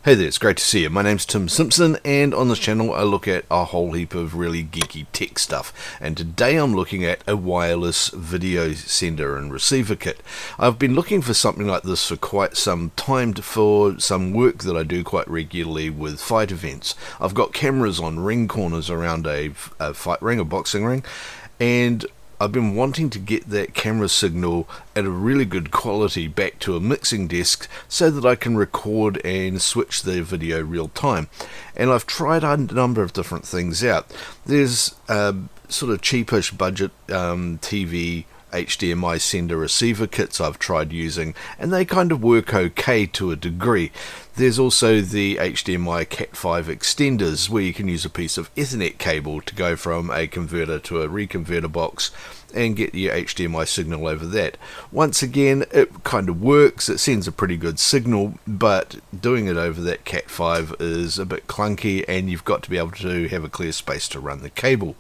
Hey there, it's great to see you. My name's Tim Simpson, and on this channel I look at a whole heap of really geeky tech stuff. And today I'm looking at a wireless video sender and receiver kit. I've been looking for something like this for quite some time for some work that I do quite regularly with fight events. I've got cameras on ring corners around a fight ring, a boxing ring, and I've been wanting to get that camera signal at a really good quality back to a mixing desk so that I can record and switch the video real time. And I've tried a number of different things out. There's sort of cheapish budget TV HDMI sender receiver kits I've tried using, and they kind of work okay to a degree. There's also the HDMI Cat5 extenders where you can use a piece of Ethernet cable to go from a converter to a reconverter box and get your HDMI signal over that. Once again, it kind of works, it sends a pretty good signal, but doing it over that Cat5 is a bit clunky, and you've got to be able to have a clear space to run the cable,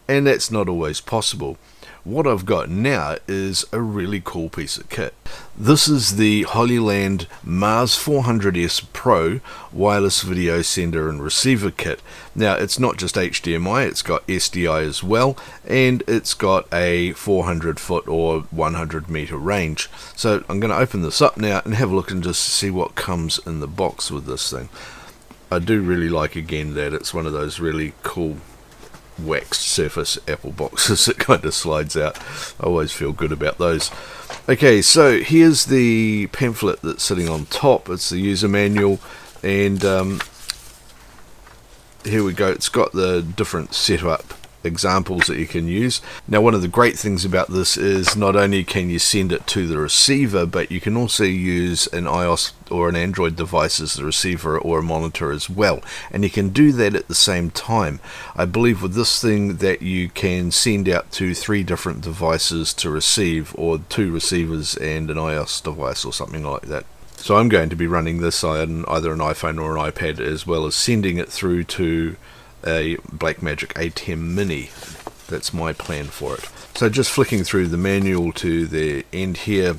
and that's not always possible. What I've got now is a really cool piece of kit. This is the Hollyland MARS 400S Pro wireless video sender and receiver kit. Now, it's not just HDMI, it's got SDI as well, and it's got a 400 foot or 100 meter range. So I'm going to open this up now and have a look and just see what comes in the box with this thing. I do really like, again, that it's one of those really cool waxed surface Apple boxes that kind of slides out. I always feel good about those. Okay, so here's the pamphlet that's sitting on top. It's the user manual, and here we go. It's got the different setup examples that you can use. Now, one of the great things about this is not only can you send it to the receiver, but you can also use an iOS or an Android device as the receiver or a monitor as well, and you can do that at the same time. I believe with this thing that you can send out to 3 different devices to receive, or 2 receivers and an iOS device or something like that. So I'm going to be running this on either an iPhone or an iPad, as well as sending it through to a Blackmagic A10 Mini. That's my plan for it. So just flicking through the manual to the end here,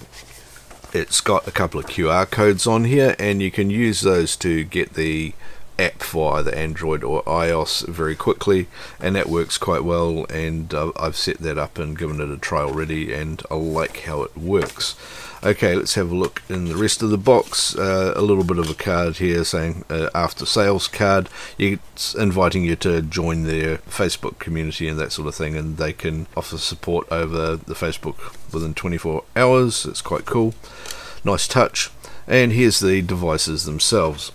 it's got a couple of QR codes on here, and you can use those to get the app for either Android or iOS very quickly, and that works quite well, and I've set that up and given it a try already, and I like how it works. Okay, let's have a look in the rest of the box. A little bit of a card here saying after sales card. It's inviting you to join their Facebook community and that sort of thing, and they can offer support over the Facebook within 24 hours. It's quite cool. Nice touch. And here's the devices themselves.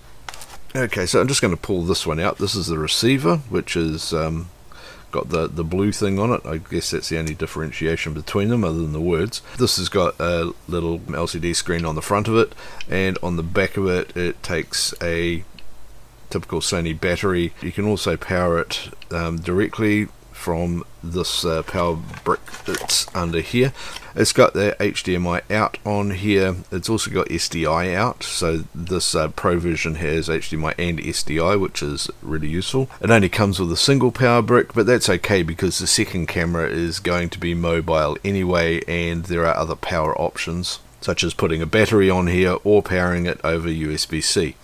Okay, so I'm just going to pull this one out. This is the receiver, which is got the blue thing on it. I guess that's the only differentiation between them other than the words. This has got a little LCD screen on the front of it, and on the back of it, it takes a typical Sony battery. You can also power it directly from this power brick that's under here. It's got the HDMI out on here. It's also got SDI out, so this Pro version has HDMI and SDI, which is really useful. It only comes with a single power brick, but that's okay because the second camera is going to be mobile anyway, and there are other power options, such as putting a battery on here or powering it over USB-C.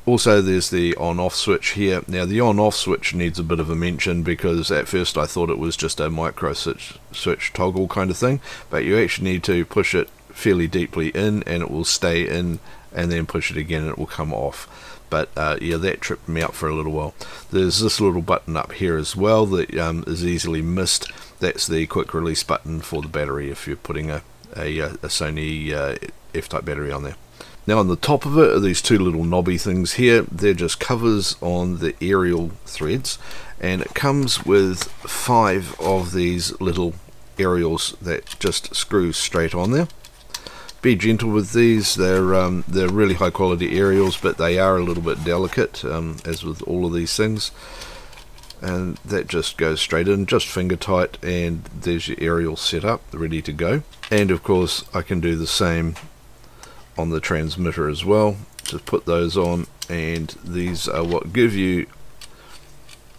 Also, there's the on-off switch here. Now, the on-off switch needs a bit of a mention, because at first I thought it was just a micro switch toggle kind of thing, but you actually need to push it fairly deeply in, and it will stay in, and then push it again and it will come off. But yeah, that tripped me out for a little while. There's this little button up here as well that is easily missed. That's the quick release button for the battery if you're putting a Sony F-type battery on there. Now, on the top of it are these 2 little knobby things here. They're just covers on the aerial threads, and it comes with 5 of these little aerials that just screw straight on there. Be gentle with these. They're really high quality aerials, but they are a little bit delicate, as with all of these things. And that just goes straight in, just finger tight, and there's your aerial set up, ready to go. And of course, I can do the same on the transmitter as well. Just put those on, and these are what give you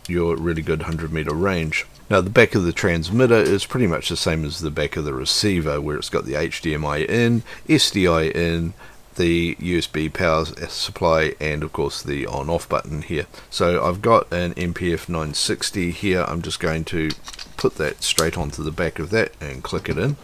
your really good 100 meter range. Now, the back of the transmitter is pretty much the same as the back of the receiver, where it's got the HDMI in, SDI in, the USB power supply, and of course the on off button here. So I've got an MPF 960 here. I'm just going to put that straight onto the back of that and click it in,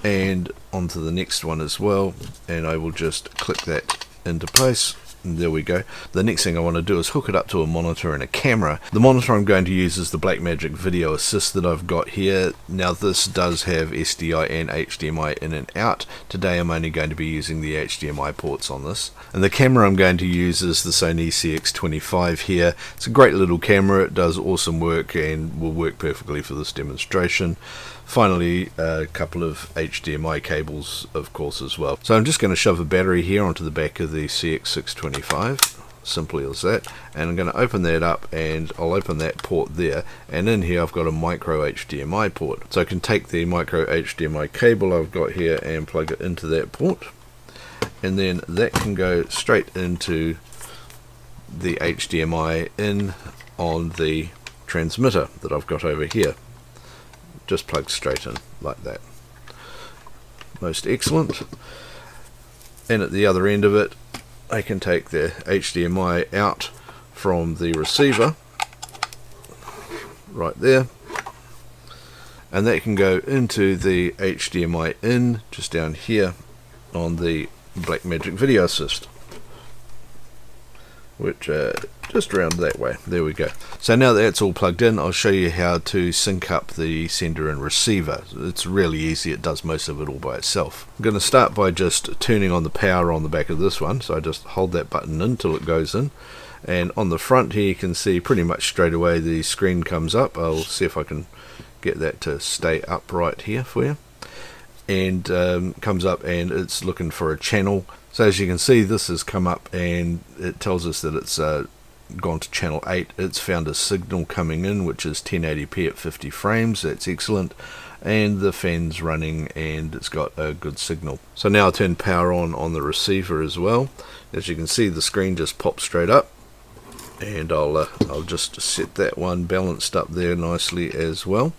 and onto the next one as well, and I will just click that into place. And there we go. The next thing I want to do is hook it up to a monitor and a camera. The monitor I'm going to use is the Blackmagic Video Assist that I've got here. Now this does have SDI and HDMI in and out. Today I'm only going to be using the HDMI ports on this. And the camera I'm going to use is the Sony CX25 here. It's a great little camera. It does awesome work and will work perfectly for this demonstration. Finally, a couple of HDMI cables, of course, as well. So I'm just going to shove a battery here onto the back of the CX625, simply as that, and I'm going to open that up, and I'll open that port there, and in here I've got a micro HDMI port. So I can take the micro HDMI cable I've got here and plug it into that port, and then that can go straight into the HDMI in on the transmitter that I've got over here. Just plugs straight in like that. Most excellent. And at the other end of it, I can take the HDMI out from the receiver right there, and that can go into the HDMI in just down here on the Blackmagic Video Assist, which just around that way. There we go. So now that that's all plugged in, I'll show you how to sync up the sender and receiver. It's really easy. It does most of it all by itself. I'm going to start by just turning on the power on the back of this one. So I just hold that button in until it goes in, and on the front here you can see pretty much straight away the screen comes up. I'll see if I can get that to stay upright here for you, and comes up and it's looking for a channel. So as you can see, this has come up and it tells us that it's gone to channel 8. It's found a signal coming in, which is 1080p at 50 frames. That's excellent. And the fan's running and it's got a good signal. So now I'll turn power on the receiver as well. As you can see, the screen just pops straight up, and I'll just set that one balanced up there nicely as well.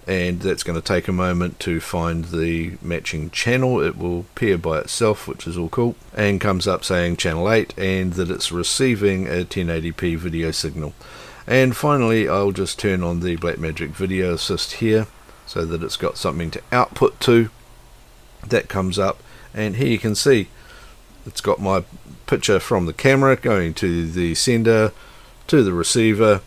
And that's going to take a moment to find the matching channel. It will appear by itself, which is all cool, and comes up saying channel 8 and that it's receiving a 1080p video signal. And finally, I'll just turn on the Blackmagic Video Assist here so that it's got something to output to. That comes up, and here you can see it's got my picture from the camera going to the sender, to the receiver,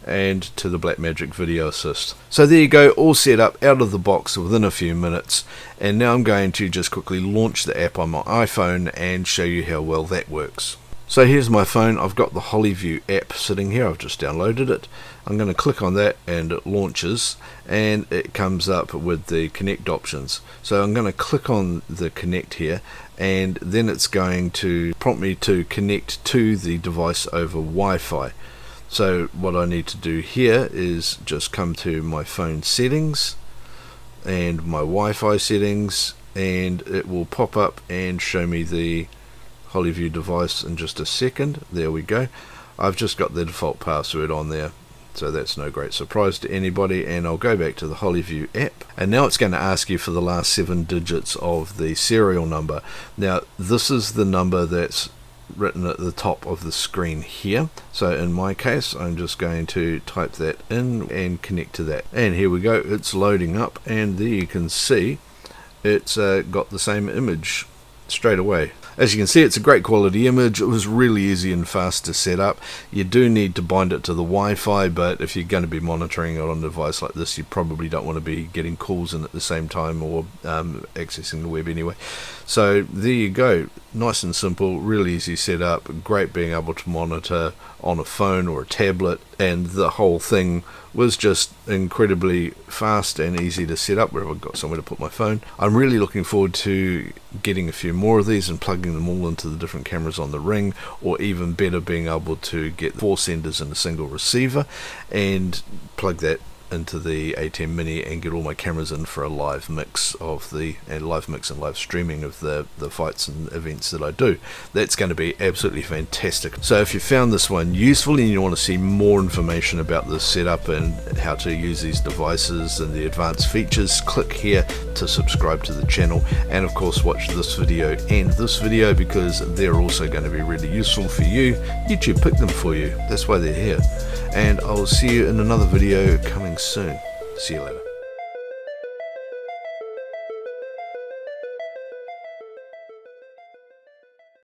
and to the Blackmagic Video Assist. So there you go, all set up out of the box within a few minutes. And now I'm going to just quickly launch the app on my iPhone and show you how well that works. So here's my phone. I've got the Hollyview app sitting here. I've just downloaded it. I'm going to click on that and it launches, and it comes up with the connect options. So I'm going to click on the connect here, and then it's going to prompt me to connect to the device over Wi-Fi. So what I need to do here is just come to my phone settings and my Wi-Fi settings, and it will pop up and show me the Hollyview device in just a second. There we go. I've just got the default password on there, so that's no great surprise to anybody. And I'll go back to the Hollyview app, and now it's going to ask you for the last 7 digits of the serial number. Now this is the number that's written at the top of the screen here. So in my case, I'm just going to type that in and connect to that, and here we go. It's loading up, and there you can see it's got the same image straight away. As you can see, it's a great quality image. It was really easy and fast to set up. You do need to bind it to the Wi-Fi, but if you're going to be monitoring it on a device like this, you probably don't want to be getting calls in at the same time, or accessing the web anyway. So there you go, nice and simple, really easy setup, great being able to monitor on a phone or a tablet, and the whole thing was just incredibly fast and easy to set up wherever I've got somewhere to put my phone. I'm really looking forward to getting a few more of these and plugging them all into the different cameras on the Ring, or even better, being able to get 4 senders in a single receiver and plug that into the ATEM Mini and get all my cameras in for a live mix of and live streaming of the fights and events that I do. That's going to be absolutely fantastic. So if you found this one useful and you want to see more information about this setup and how to use these devices and the advanced features, click here to subscribe to the channel, and of course watch this video and this video, because they're also going to be really useful for you. YouTube picked them for you, that's why they're here. And I'll see you in another video coming soon. See you later.